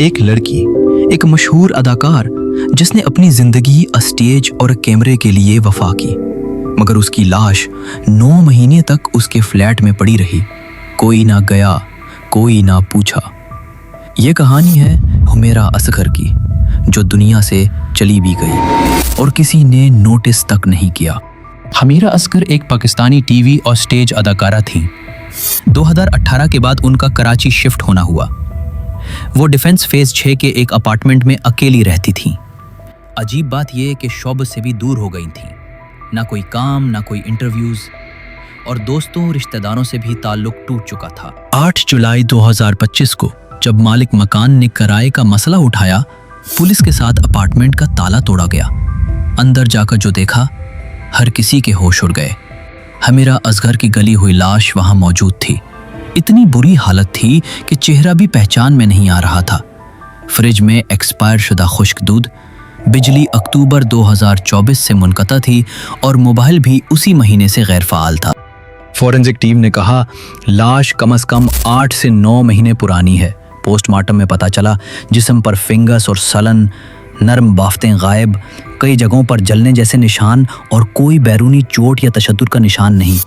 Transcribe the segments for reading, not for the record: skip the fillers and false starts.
एक लड़की, एक मशहूर अदाकार जिसने अपनी जिंदगी स्टेज और कैमरे के लिए वफा की, मगर उसकी लाश 9 महीने तक उसके फ्लैट में पड़ी रही। कोई ना गया, कोई ना पूछा। ये कहानी है हुमैरा असगर की, जो दुनिया से चली भी गई और किसी ने नोटिस तक नहीं किया। हुमैरा असगर एक पाकिस्तानी टीवी और स्टेज अदाकारा थीं। 2018 के बाद उनका कराची शिफ्ट होना हुआ। वो डिफेंस फेज 6 के एक अपार्टमेंट में अकेली रहती थीं। अजीब बात यह कि शोबे से भी दूर हो गई थीं। ना कोई काम, ना कोई इंटरव्यूज, और दोस्तों रिश्तेदारों से भी ताल्लुक टूट चुका था। 8 जुलाई 2025 को जब मालिक मकान ने किराए का मसला उठाया, पुलिस के साथ अपार्टमेंट का ताला तोड़ा गया। अंदर जाकर जो देखा, हर किसी के होश उड़ गए। हुमैरा असगर की गली हुई लाश वहां मौजूद थी। इतनी बुरी हालत थी कि चेहरा भी पहचान में नहीं आ रहा था। फ्रिज में एक्सपायर शुदा खुश्क दूध, बिजली अक्टूबर 2024 से मुनक़ता थी और मोबाइल भी उसी महीने से गैर फ़ाल था। फॉरेंसिक टीम ने कहा लाश कम से कम 8 से 9 महीने पुरानी है। पोस्टमार्टम में पता चला जिस्म पर फिंगस और सलन, नरम बाफ्तें गायब, कई जगहों पर जलने जैसे निशान और कोई बैरूनी चोट या तशद्दुद का निशान नहीं।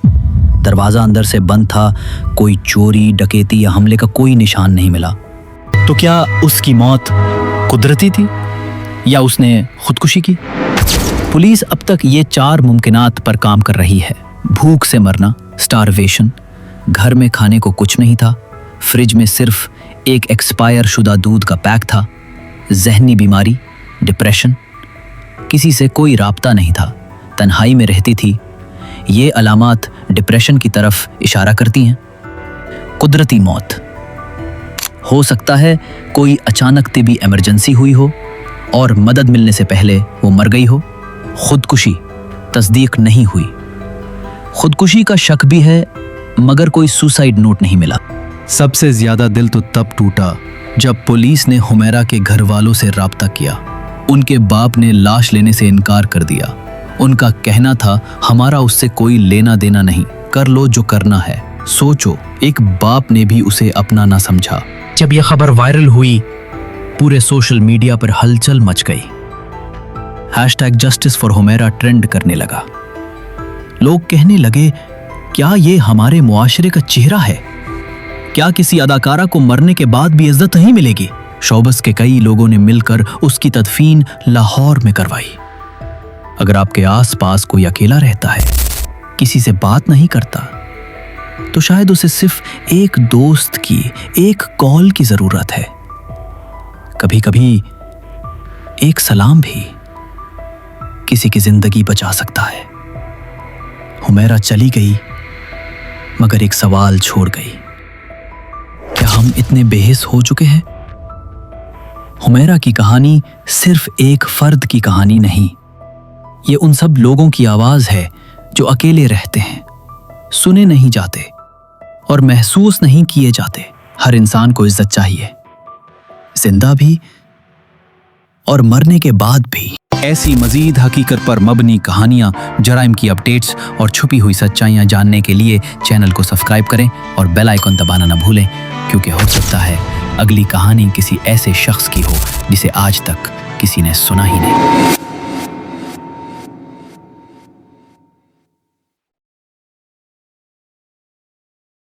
दरवाज़ा अंदर से बंद था। कोई चोरी, डकैती या हमले का कोई निशान नहीं मिला। तो क्या उसकी मौत कुदरती थी या उसने खुदकुशी की? पुलिस अब तक ये 4 मुमकिनात पर काम कर रही है। भूख से मरना, स्टारवेशन, घर में खाने को कुछ नहीं था, फ्रिज में सिर्फ एक एक्सपायर शुदा दूध का पैक था, जहनी बीमारी, डिप्रेशन, किसी से कोई राब्ता नहीं था, तन्हाई में रहती थी। ये अलामात डिप्रेशन की तरफ इशारा करती हैं। कुदरती मौत हो सकता है कोई अचानक तिबी इमरजेंसी हुई हो और मदद मिलने से पहले वो मर गई हो। खुदकुशी तस्दीक नहीं हुई। खुदकुशी का शक भी है, मगर कोई सुसाइड नोट नहीं मिला। सबसे ज्यादा दिल तो तब टूटा जब पुलिस ने हुमैरा के घर वालों से राब्ता किया। उनके बाप ने लाश लेने से इनकार कर दिया। उनका कहना था हमारा उससे कोई लेना देना नहीं, कर लो जो करना है। सोचो, एक बाप ने भी उसे अपना ना समझा। जब यह खबर वायरल हुई, पूरे सोशल मीडिया पर हलचल मच गई। #जस्टिस फॉर हुमैरा ट्रेंड करने लगा। लोग कहने लगे, क्या ये हमारे मुआशरे का चेहरा है? क्या किसी अदाकारा को मरने के बाद भी इज्जत नहीं मिलेगी? शोबस के कई लोगों ने मिलकर उसकी तदफीन लाहौर में करवाई। अगर आपके आसपास कोई अकेला रहता है, किसी से बात नहीं करता, तो शायद उसे सिर्फ एक दोस्त की एक कॉल की जरूरत है। कभी कभी एक सलाम भी किसी की जिंदगी बचा सकता है। हुमैरा चली गई, मगर एक सवाल छोड़ गई। क्या हम इतने बेहिस हो चुके हैं? हुमैरा की कहानी सिर्फ एक फर्द की कहानी नहीं, ये उन सब लोगों की आवाज है जो अकेले रहते हैं, सुने नहीं जाते और महसूस नहीं किए जाते। हर इंसान को इज्जत चाहिए, जिंदा भी और मरने के बाद भी। ऐसी मजीद हकीकत पर मबनी कहानियां, जराइम की अपडेट्स और छुपी हुई सच्चाइयां जानने के लिए चैनल को सब्सक्राइब करें और बेल आइकन दबाना न भूलें, क्योंकि हो सकता है अगली कहानी किसी ऐसे शख्स की हो जिसे आज तक किसी ने सुना ही नहीं।